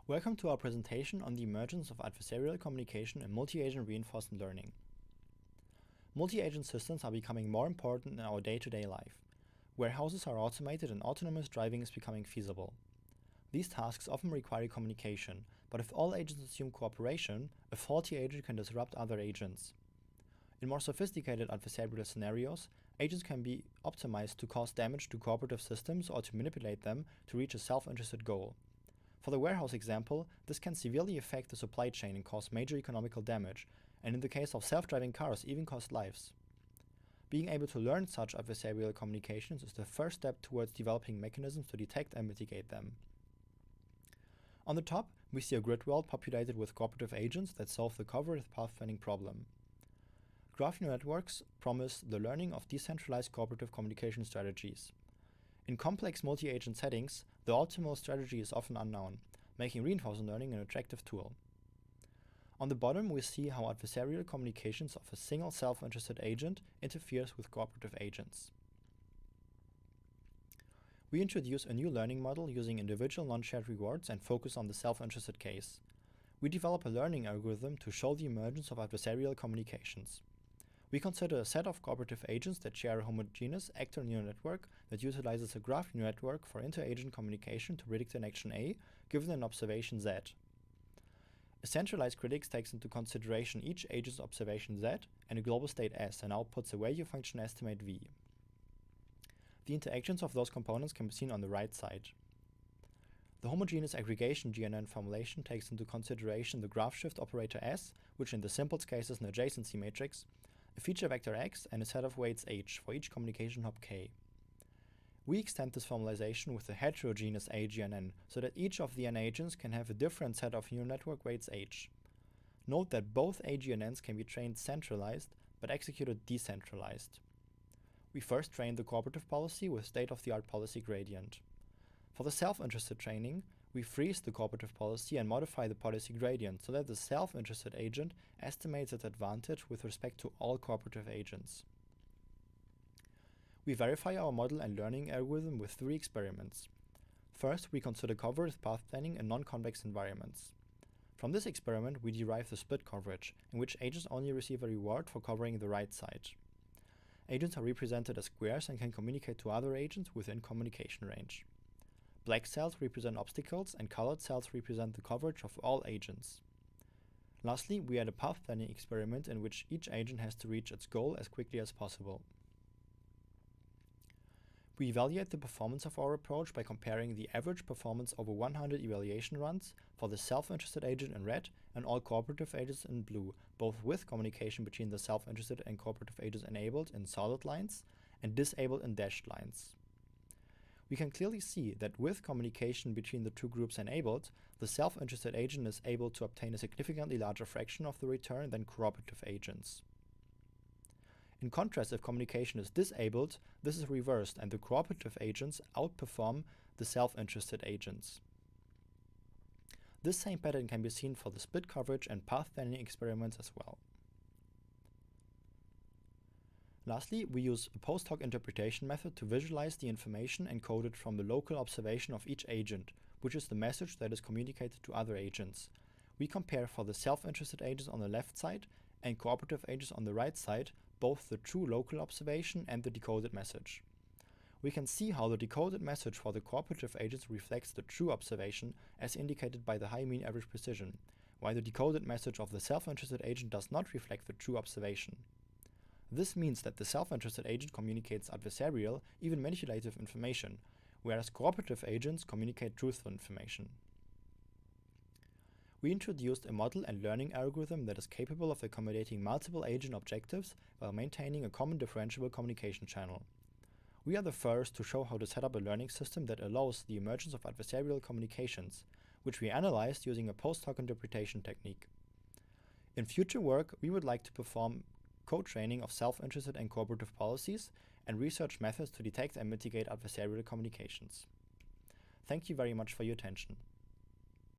Welcome to our presentation on the emergence of adversarial communication in multi-agent reinforcement learning. Multi-agent systems are becoming more important in our day-to-day life. Warehouses are automated and autonomous driving is becoming feasible. These tasks often require communication, but if all agents assume cooperation, a faulty agent can disrupt other agents. In more sophisticated adversarial scenarios, agents can be optimized to cause damage to cooperative systems or to manipulate them to reach a self-interested goal. For the warehouse example, this can severely affect the supply chain and cause major economical damage, and in the case of self-driving cars, even cost lives. Being able to learn such adversarial communications is the first step towards developing mechanisms to detect and mitigate them. On the top, we see a grid world populated with cooperative agents that solve the cooperative path-planning problem. Graph neural networks promise the learning of decentralized cooperative communication strategies. In complex multi-agent settings, the optimal strategy is often unknown, making reinforcement learning an attractive tool. On the bottom, we see how adversarial communications of a single self-interested agent interferes with cooperative agents. We introduce a new learning model using individual non-shared rewards and focus on the self-interested case. We develop a learning algorithm to show the emergence of adversarial communications. We consider a set of cooperative agents that share a homogeneous actor neural network that utilizes a graph neural network for inter-agent communication to predict an action A given an observation Z. A centralized critic takes into consideration each agent's observation Z and a global state S and outputs a value function estimate V. The interactions of those components can be seen on the right side. The homogeneous aggregation GNN formulation takes into consideration the graph shift operator S, which in the simplest case is an adjacency matrix, a feature vector X, and a set of weights H for each communication hop K. We extend this formalization with a heterogeneous AGNN so that each of the N agents can have a different set of neural network weights H. Note that both AGNNs can be trained centralized but executed decentralized. We first train the cooperative policy with state-of-the-art policy gradient. For the self-interested training, we freeze the cooperative policy and modify the policy gradient so that the self-interested agent estimates its advantage with respect to all cooperative agents. We verify our model and learning algorithm with 3 experiments. First, we consider cooperative path planning in non-convex environments. From this experiment, we derive the split coverage, in which agents only receive a reward for covering the right side. Agents are represented as squares and can communicate to other agents within communication range. Black cells represent obstacles and colored cells represent the coverage of all agents. Lastly, we had a path planning experiment in which each agent has to reach its goal as quickly as possible. We evaluate the performance of our approach by comparing the average performance over 100 evaluation runs for the self-interested agent in red and all cooperative agents in blue, both with communication between the self-interested and cooperative agents enabled in solid lines and disabled in dashed lines. We can clearly see that with communication between the two groups enabled, the self-interested agent is able to obtain a significantly larger fraction of the return than cooperative agents. In contrast, if communication is disabled, this is reversed and the cooperative agents outperform the self-interested agents. This same pattern can be seen for the split coverage and path planning experiments as well. Lastly, we use a Posthoc Interpretation method to visualize the information encoded from the local observation of each agent, which is the message that is communicated to other agents. We compare for the self-interested agents on the left side and cooperative agents on the right side both the true local observation and the decoded message. We can see how the decoded message for the cooperative agents reflects the true observation as indicated by the high mean average precision, while the decoded message of the self-interested agent does not reflect the true observation. This means that the self-interested agent communicates adversarial, even manipulative information, whereas cooperative agents communicate truthful information. We introduced a model and learning algorithm that is capable of accommodating multiple agent objectives while maintaining a common differentiable communication channel. We are the first to show how to set up a learning system that allows the emergence of adversarial communications, which we analyzed using a post-hoc interpretation technique. In future work, we would like to perform co-training of self-interested and cooperative policies and research methods to detect and mitigate adversarial communications. Thank you very much for your attention.